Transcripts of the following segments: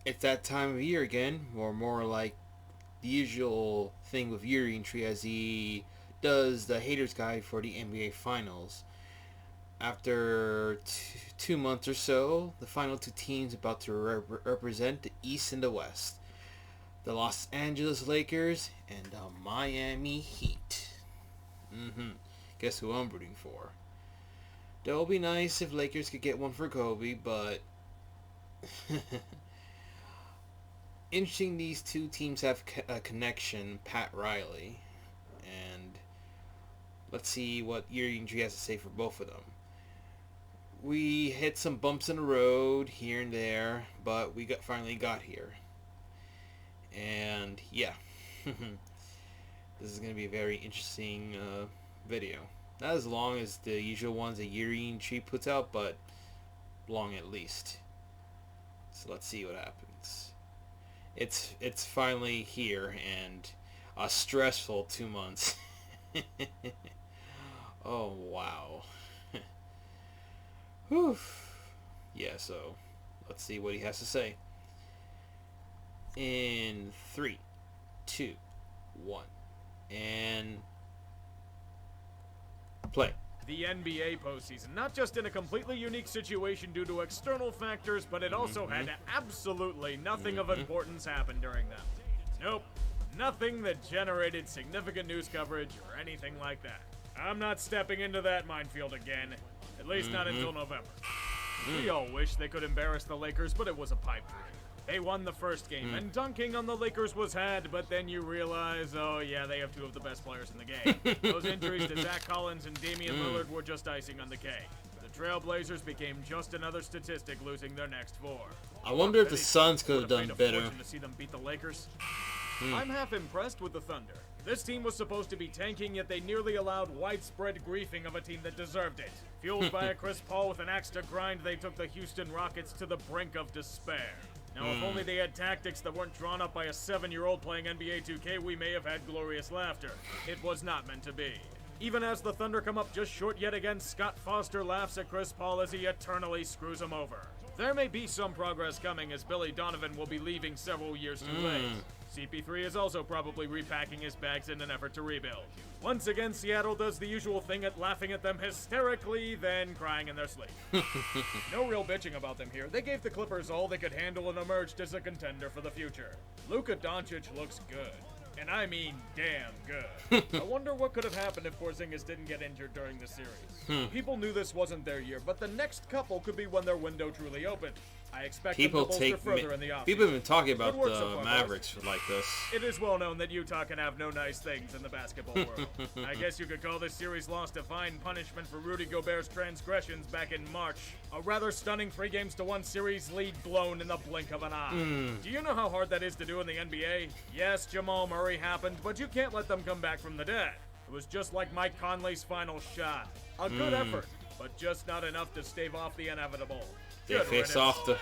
It's that time of year again, or more like the usual thing with UrinatingTree as he does the Haters Guide for the NBA Finals. After 2 months or so, the final two teams about to represent the East and the West. The Los Angeles Lakers and the Miami Heat. Guess who I'm rooting for? That would be nice if Lakers could get one for Kobe, but interesting these two teams have a connection, Pat Riley, and let's see what UrinatingTree has to say for both of them. We hit some bumps in the road here and there, but we finally got here. And yeah, this is going to be a very interesting video. Not as long as the usual ones that UrinatingTree puts out, but long at least. So let's see what happens. It's finally here, and a stressful 2 months. Oh wow. Whew. Yeah, so let's see what he has to say. In 3, 2, 1, and play. The NBA postseason, not just in a completely unique situation due to external factors, but it also had absolutely nothing of importance happen during them. Nope, nothing that generated significant news coverage or anything like that. I'm not stepping into that minefield again, at least not until November. We all wish they could embarrass the Lakers, but it was a pipe dream. They won the first game, and dunking on the Lakers was had, but then you realize, oh yeah, they have two of the best players in the game. Those injuries to Zach Collins and Damian Lillard were just icing on the cake. The Trailblazers became just another statistic, losing their next four. I wonder if the Suns could have done better. To see them beat the Lakers. I'm half impressed with the Thunder. This team was supposed to be tanking, yet they nearly allowed widespread griefing of a team that deserved it. Fueled by a Chris Paul with an axe to grind, they took the Houston Rockets to the brink of despair. Now, if only they had tactics that weren't drawn up by a 7-year-old playing NBA 2K, we may have had glorious laughter. It was not meant to be. Even as the Thunder come up just short yet again, Scott Foster laughs at Chris Paul as he eternally screws him over. There may be some progress coming as Billy Donovan will be leaving several years too late. CP3 is also probably repacking his bags in an effort to rebuild. Once again, Seattle does the usual thing at laughing at them hysterically, then crying in their sleep. No real bitching about them here. They gave the Clippers all they could handle and emerged as a contender for the future. Luka Doncic looks good. And I mean damn good. I wonder what could have happened if Porzingis didn't get injured during the series. People knew this wasn't their year, but the next couple could be when their window truly opened. I expect them to bolster further in the offseason. People have been talking about the Mavericks like this. It is well known that Utah can have no nice things in the basketball world. I guess you could call this series lost divine punishment for Rudy Gobert's transgressions back in March. A rather stunning 3-1 series lead blown in the blink of an eye. Do you know how hard that is to do in the NBA? Yes, Jamal Murray happened, but you can't let them come back from the dead. It was just like Mike Conley's final shot. A good effort, but just not enough to stave off the inevitable. They face off the...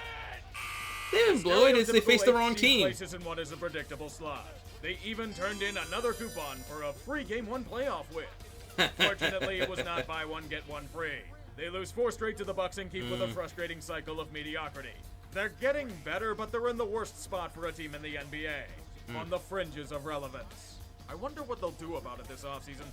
They didn't blow it, they faced the wrong team. Places in what is a predictable slot. They even turned in another coupon for a free Game 1 playoff win. Fortunately, it was not buy one, get one free. They lose 4 straight to the Bucks and keep with a frustrating cycle of mediocrity. They're getting better, but they're in the worst spot for a team in the NBA. On the fringes of relevance. I wonder what they'll do about it this offseason.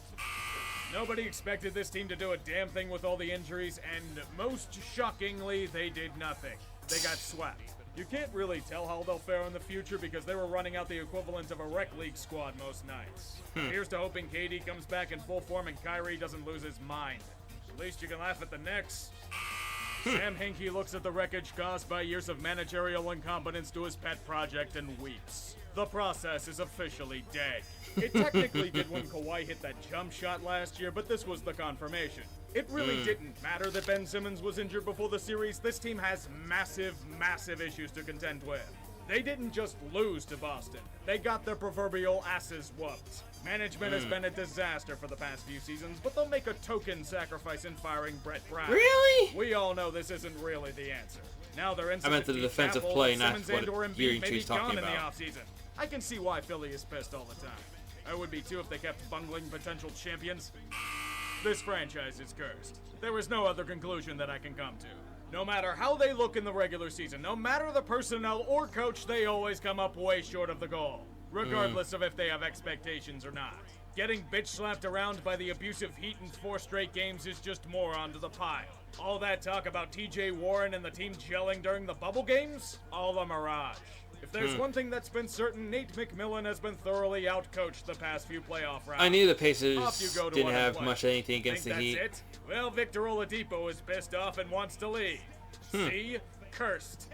Nobody expected this team to do a damn thing with all the injuries, and most shockingly, they did nothing. They got swept. You can't really tell how they'll fare in the future because they were running out the equivalent of a rec league squad most nights. Here's to hoping KD comes back in full form and Kyrie doesn't lose his mind. At least you can laugh at the Knicks. Sam Hinkie looks at the wreckage caused by years of managerial incompetence to his pet project and weeps. The process is officially dead. It technically did when Kawhi hit that jump shot last year, but this was the confirmation. It really didn't matter that Ben Simmons was injured before the series. This team has massive, massive issues to contend with. They didn't just lose to Boston. They got their proverbial asses whooped. Management has been a disaster for the past few seasons, but they'll make a token sacrifice in firing Brett Brown. Really? We all know this isn't really the answer. Now they're in I meant the defensive play, not what UrinatingTree's talking about. Offseason. I can see why Philly is pissed all the time. I would be too if they kept bungling potential champions. This franchise is cursed. There is no other conclusion that I can come to. No matter how they look in the regular season, no matter the personnel or coach, they always come up way short of the goal, regardless of if they have expectations or not. Getting bitch slapped around by the abusive Heat in 4 straight games is just more onto the pile. All that talk about TJ Warren and the team gelling during the bubble games? All a mirage. If there's one thing that's been certain, Nate McMillan has been thoroughly outcoached the past few playoff rounds. I knew the Pacers didn't have much anything against the Heat. It? Well, Victor Oladipo is pissed off and wants to leave. See? Cursed.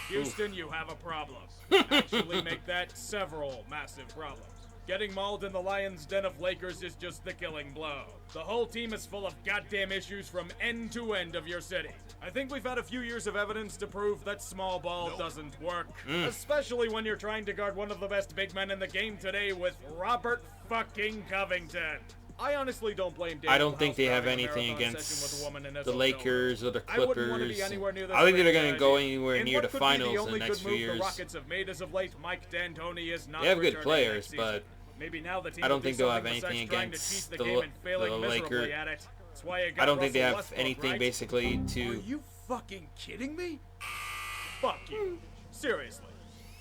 Houston, you have a problem. Actually make that several massive problems. Getting mauled in the Lions' den of Lakers is just the killing blow. The whole team is full of goddamn issues from end to end of your city. I think we've had a few years of evidence to prove that small ball doesn't work. Especially when you're trying to guard one of the best big men in the game today with Robert fucking Covington. I honestly don't blame David. I don't think they have anything against the Lakers or the Clippers. I think they're going to go anywhere near the finals in the next few years. The Rockets have made as of late, Mike D'Antoni is not. They have good players, but maybe now the team I don't think they'll have anything against the Lakers. I don't think they have anything basically to. Are you fucking kidding me? Fuck you. Seriously.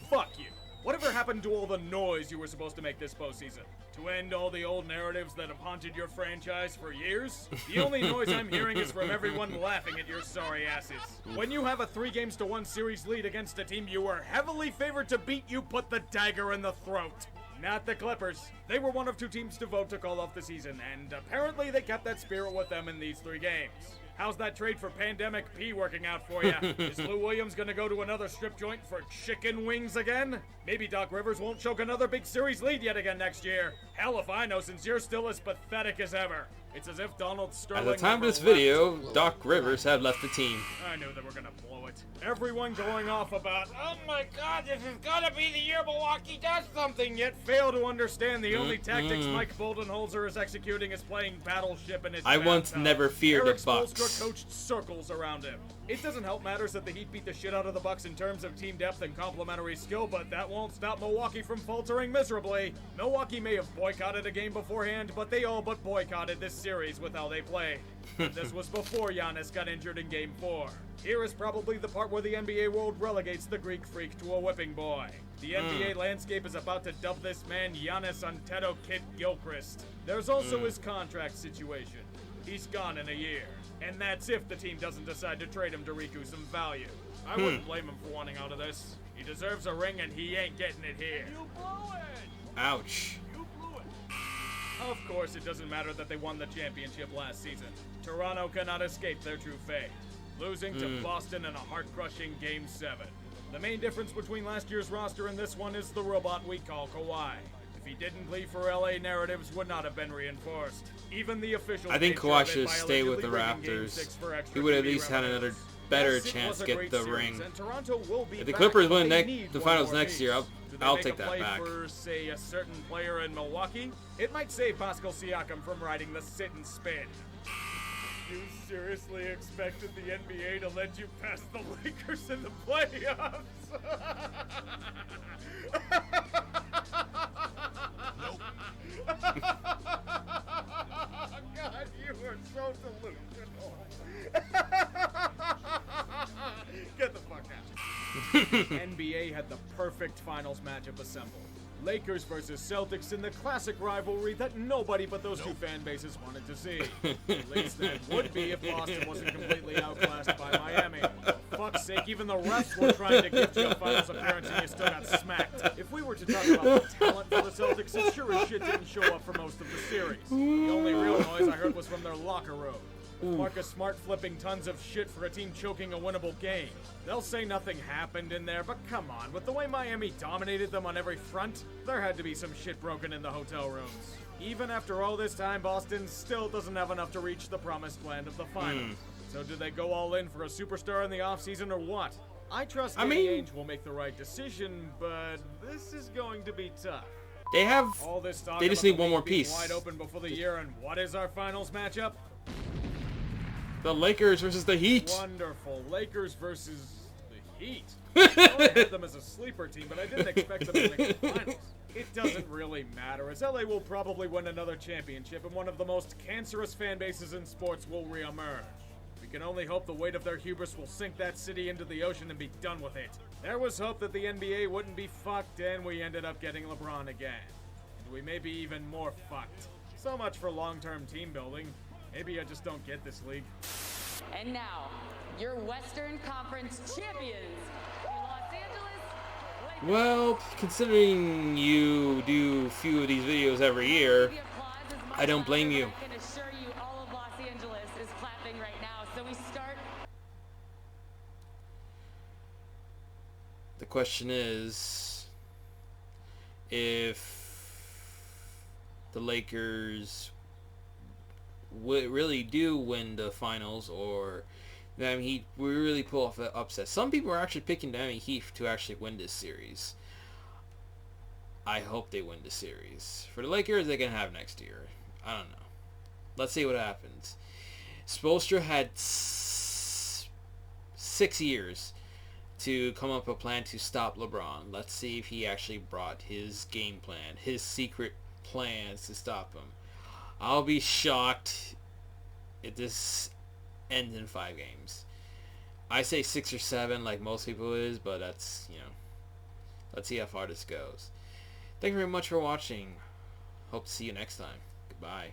Fuck you. Whatever happened to all the noise you were supposed to make this postseason? To end all the old narratives that have haunted your franchise for years? The only noise I'm hearing is from everyone laughing at your sorry asses. When you have a 3-1 series lead against a team you were heavily favored to beat, you put the dagger in the throat. Not the Clippers. They were one of 2 teams to vote to call off the season, and apparently they kept that spirit with them in these 3 games. How's that trade for Pandemic P working out for you? Is Lou Williams gonna go to another strip joint for chicken wings again? Maybe Doc Rivers won't choke another big series lead yet again next year. Hell if I know, since you're still as pathetic as ever. It's as if Donald Sterling. At the time of this video, Doc Rivers had left the team. I knew they were gonna blow it. Everyone going off about, oh my god, this is gonna be the year Milwaukee does something, yet fail to understand the only tactics Mike Budenholzer is executing is playing Battleship in his I once never feared Eric the Bucks. Spoelstra coached circles around him. It doesn't help matters that the Heat beat the shit out of the Bucks in terms of team depth and complementary skill, but that won't stop Milwaukee from faltering miserably. Milwaukee may have boycotted a game beforehand, but they all but boycotted this series with how they played. This was before Giannis got injured in Game 4. Here is probably the part where the NBA world relegates the Greek freak to a whipping boy. The NBA landscape is about to dub this man Giannis Antetokounmpo-Gilchrist. There's also his contract situation. He's gone in a year. And that's if the team doesn't decide to trade him to recoup some value. I wouldn't blame him for wanting out of this. He deserves a ring and he ain't getting it here. You blew it! Ouch. You blew it. Of course, it doesn't matter that they won the championship last season. Toronto cannot escape their true fate, losing to Boston in a heart-crushing Game 7. The main difference between last year's roster and this one is the robot we call Kawhi. If he didn't leave for LA, narratives would not have been reinforced. Even the official. I think Kawhi should stay with the Raptors. He would at least had another better chance to get the ring. If the Clippers win the finals next year, I'll take that back. For, say, a certain player in Milwaukee, it might save Pascal Siakam from riding the sit and spin. You seriously expected the NBA to let you pass the Lakers in the playoffs? Nope. God, you are so delusional. Get the fuck out. NBA had the perfect finals matchup assembled. Lakers versus Celtics in the classic rivalry that nobody but those 2 fan bases wanted to see. At least that would be if Boston wasn't completely outclassed by Miami. For fuck's sake, even the refs were trying to gift you a finals appearance and you still got smacked. If we were to talk about the talent for the Celtics, it sure as shit didn't show up for most of the series. The only real noise I heard was from their locker room. Marcus Smart flipping tons of shit for a team choking a winnable game. They'll say nothing happened in there, but come on, with the way Miami dominated them on every front, there had to be some shit broken in the hotel rooms. Even after all this time, Boston still doesn't have enough to reach the promised land of the finals. So do they go all in for a superstar in the offseason or what? I trust Danny Ainge will make the right decision, but this is going to be tough. They just need one more piece. Wide open before the year, and what is our finals matchup? The Lakers versus the Heat. Wonderful. Lakers versus the Heat. I had them as a sleeper team, but I didn't expect them to make the finals. It doesn't really matter, as LA will probably win another championship, and one of the most cancerous fan bases in sports will reemerge. We can only hope the weight of their hubris will sink that city into the ocean and be done with it. There was hope that the NBA wouldn't be fucked, and we ended up getting LeBron again. And we may be even more fucked. So much for long-term team building. Maybe I just don't get this league. And now, your Western Conference champions, the Los Angeles Lakers. Well, considering you do a few of these videos every year, The applause is much I don't blame louder, you. but I can assure you all of Los Angeles is clapping right now. So we start. The question is, if the Lakers really do win the finals, or the Miami Heat we really pull off an upset. Some people are actually picking the Miami Heat to actually win this series. I hope they win the series. For the Lakers, they can have next year. I don't know. Let's see what happens. Spoelstra had 6 years to come up with a plan to stop LeBron. Let's see if he actually brought his game plan, his secret plans to stop him. I'll be shocked if this ends in 5 games. I say 6 or 7 like most people is, but that's, let's see how far this goes. Thank you very much for watching. Hope to see you next time. Goodbye.